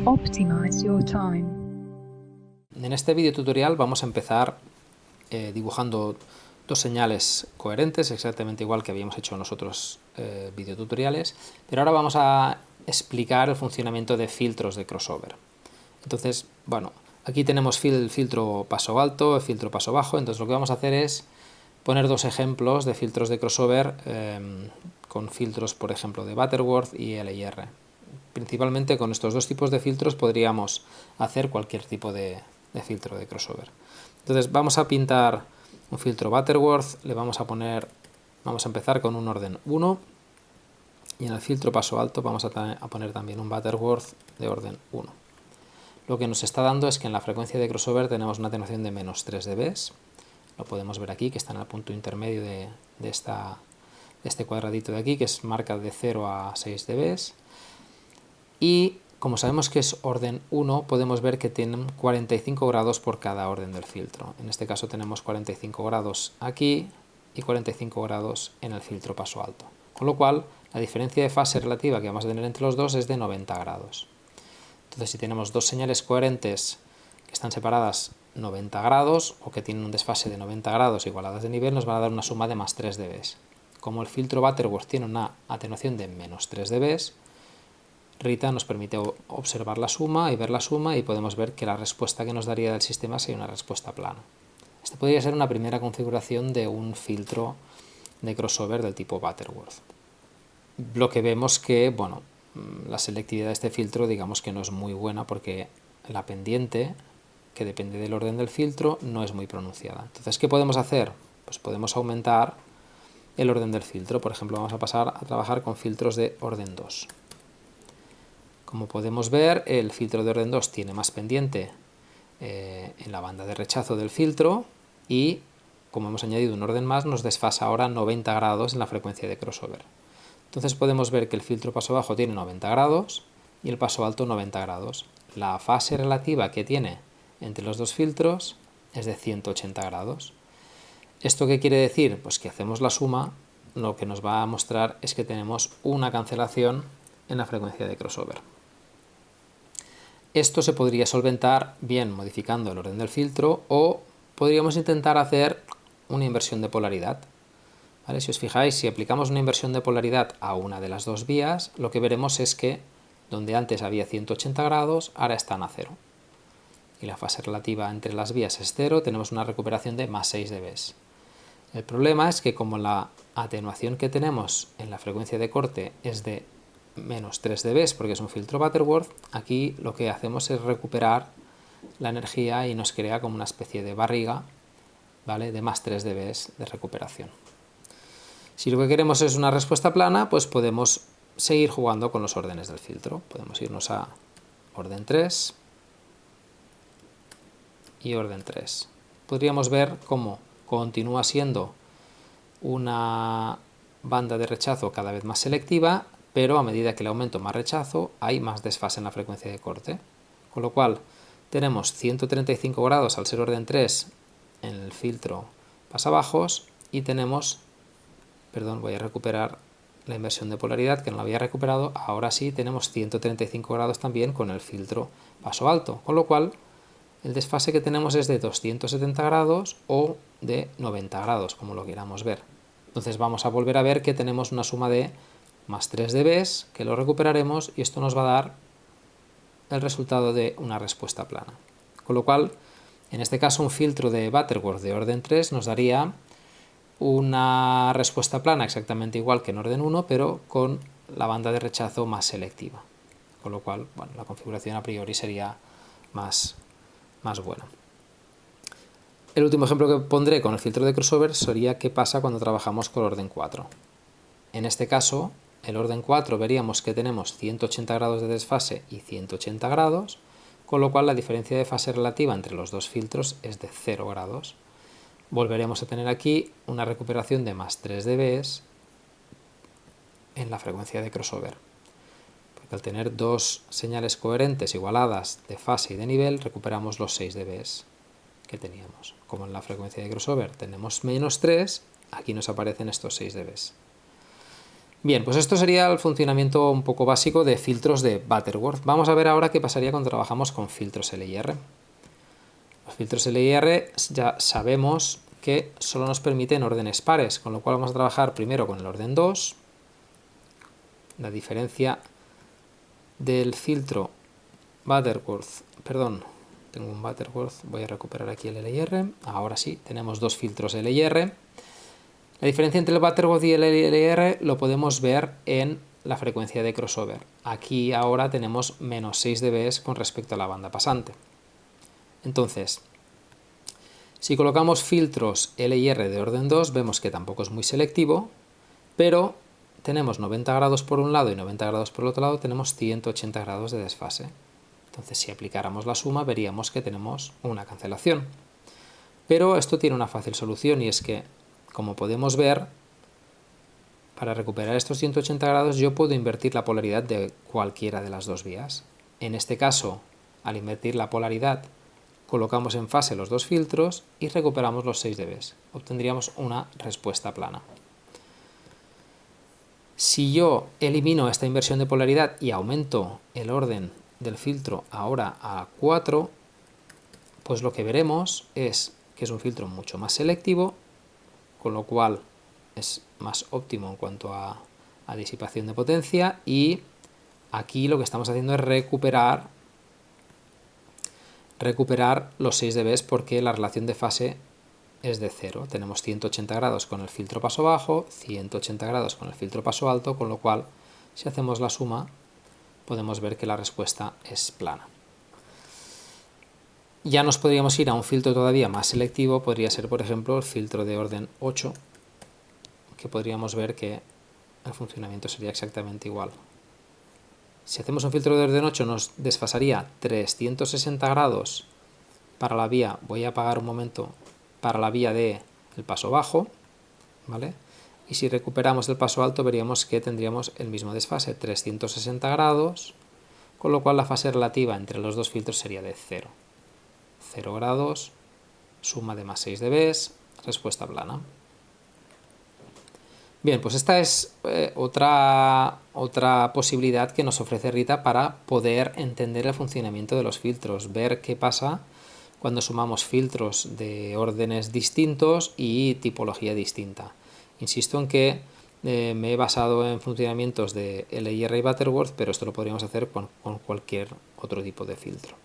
Optimize your time. En este vídeo tutorial vamos a empezar dibujando dos señales coherentes, exactamente igual que habíamos hecho en los otros videotutoriales, pero ahora vamos a explicar el funcionamiento de filtros de crossover. Entonces, bueno, aquí tenemos el filtro paso alto, el filtro paso bajo, entonces lo que vamos a hacer es poner dos ejemplos de filtros de crossover con filtros, por ejemplo, de Butterworth y LIR. Principalmente con estos dos tipos de filtros podríamos hacer cualquier tipo de filtro de crossover. Entonces vamos a pintar un filtro Butterworth, vamos a empezar con un orden 1 y en el filtro paso alto vamos a poner también un Butterworth de orden 1. Lo que nos está dando es que en la frecuencia de crossover tenemos una atenuación de menos 3 dB. Lo podemos ver aquí, que está en el punto intermedio de este cuadradito de aquí, que es marca de 0 a 6 dB. Y como sabemos que es orden 1, podemos ver que tienen 45 grados por cada orden del filtro. En este caso tenemos 45 grados aquí y 45 grados en el filtro paso alto. Con lo cual, la diferencia de fase relativa que vamos a tener entre los dos es de 90 grados. Entonces, si tenemos dos señales coherentes que están separadas 90 grados o que tienen un desfase de 90 grados igualadas de nivel, nos van a dar una suma de más 3 dB. Como el filtro Butterworth tiene una atenuación de menos 3 dB, Rita nos permite observar la suma y ver la suma y podemos ver que la respuesta que nos daría del sistema sería una respuesta plana. Esta podría ser una primera configuración de un filtro de crossover del tipo Butterworth. Lo que vemos que, bueno, la selectividad de este filtro digamos que no es muy buena porque la pendiente, que depende del orden del filtro, no es muy pronunciada. Entonces, ¿qué podemos hacer? Pues podemos aumentar el orden del filtro. Por ejemplo, vamos a pasar a trabajar con filtros de orden 2. Como podemos ver, el filtro de orden 2 tiene más pendiente en la banda de rechazo del filtro y, como hemos añadido un orden más, nos desfasa ahora 90 grados en la frecuencia de crossover. Entonces podemos ver que el filtro paso bajo tiene 90 grados y el paso alto 90 grados. La fase relativa que tiene entre los dos filtros es de 180 grados. ¿Esto qué quiere decir? Pues que hacemos la suma, lo que nos va a mostrar es que tenemos una cancelación en la frecuencia de crossover. Esto se podría solventar bien modificando el orden del filtro o podríamos intentar hacer una inversión de polaridad. ¿Vale? Si os fijáis, si aplicamos una inversión de polaridad a una de las dos vías, lo que veremos es que donde antes había 180 grados, ahora están a 0. Y la fase relativa entre las vías es 0, tenemos una recuperación de más 6 dB. El problema es que como la atenuación que tenemos en la frecuencia de corte es de menos 3 dB porque es un filtro Butterworth, aquí lo que hacemos es recuperar la energía y nos crea como una especie de barriga, ¿vale?, de más 3 dB de recuperación. Si lo que queremos es una respuesta plana, pues podemos seguir jugando con los órdenes del filtro. Podemos irnos a orden 3 y orden 3. Podríamos ver cómo continúa siendo una banda de rechazo cada vez más selectiva, pero a medida que le aumento más rechazo hay más desfase en la frecuencia de corte. Con lo cual tenemos 135 grados al ser orden 3 en el filtro pasabajos y tenemos, voy a recuperar la inversión de polaridad que no la había recuperado, ahora sí tenemos 135 grados también con el filtro paso alto, con lo cual el desfase que tenemos es de 270 grados o de 90 grados, como lo queramos ver. Entonces vamos a volver a ver que tenemos una suma de más 3 dB, que lo recuperaremos y esto nos va a dar el resultado de una respuesta plana. Con lo cual, en este caso, un filtro de Butterworth de orden 3 nos daría una respuesta plana exactamente igual que en orden 1, pero con la banda de rechazo más selectiva. Con lo cual, bueno, la configuración a priori sería más buena. El último ejemplo que pondré con el filtro de crossover sería qué pasa cuando trabajamos con orden 4. En este caso, el orden 4 veríamos que tenemos 180 grados de desfase y 180 grados, con lo cual la diferencia de fase relativa entre los dos filtros es de 0 grados. Volveremos a tener aquí una recuperación de más 3 dB en la frecuencia de crossover. Porque al tener dos señales coherentes igualadas de fase y de nivel, recuperamos los 6 dB que teníamos. Como en la frecuencia de crossover tenemos menos 3, aquí nos aparecen estos 6 dB. Bien, pues esto sería el funcionamiento un poco básico de filtros de Butterworth. Vamos a ver ahora qué pasaría cuando trabajamos con filtros LIR. Los filtros LIR ya sabemos que solo nos permiten órdenes pares, con lo cual vamos a trabajar primero con el orden 2. La diferencia del filtro Butterworth, perdón, tengo un Butterworth, voy a recuperar aquí el LIR, ahora sí, tenemos dos filtros LIR. La diferencia entre el Butterworth y el LIR lo podemos ver en la frecuencia de crossover. Aquí ahora tenemos menos 6 dB con respecto a la banda pasante. Entonces, si colocamos filtros LIR de orden 2, vemos que tampoco es muy selectivo, pero tenemos 90 grados por un lado y 90 grados por el otro lado, tenemos 180 grados de desfase. Entonces, si aplicáramos la suma, veríamos que tenemos una cancelación. Pero esto tiene una fácil solución y es que, como podemos ver, para recuperar estos 180 grados yo puedo invertir la polaridad de cualquiera de las dos vías. En este caso, al invertir la polaridad, colocamos en fase los dos filtros y recuperamos los 6 dB. Obtendríamos una respuesta plana. Si yo elimino esta inversión de polaridad y aumento el orden del filtro ahora a 4, pues lo que veremos es que es un filtro mucho más selectivo, con lo cual es más óptimo en cuanto a disipación de potencia, y aquí lo que estamos haciendo es recuperar los 6 dB porque la relación de fase es de 0. Tenemos 180 grados con el filtro paso bajo, 180 grados con el filtro paso alto, con lo cual si hacemos la suma podemos ver que la respuesta es plana. Ya nos podríamos ir a un filtro todavía más selectivo, podría ser por ejemplo el filtro de orden 8, que podríamos ver que el funcionamiento sería exactamente igual. Si hacemos un filtro de orden 8 nos desfasaría 360 grados para la vía, voy a apagar un momento, para la vía del paso bajo, ¿vale? Y si recuperamos el paso alto veríamos que tendríamos el mismo desfase, 360 grados, con lo cual la fase relativa entre los dos filtros sería de 0. 0 grados, suma de más 6 dB, respuesta plana. Bien, pues esta es otra posibilidad que nos ofrece Rita para poder entender el funcionamiento de los filtros, ver qué pasa cuando sumamos filtros de órdenes distintos y tipología distinta. Insisto en que me he basado en funcionamientos de LIR y Butterworth, pero esto lo podríamos hacer con cualquier otro tipo de filtro.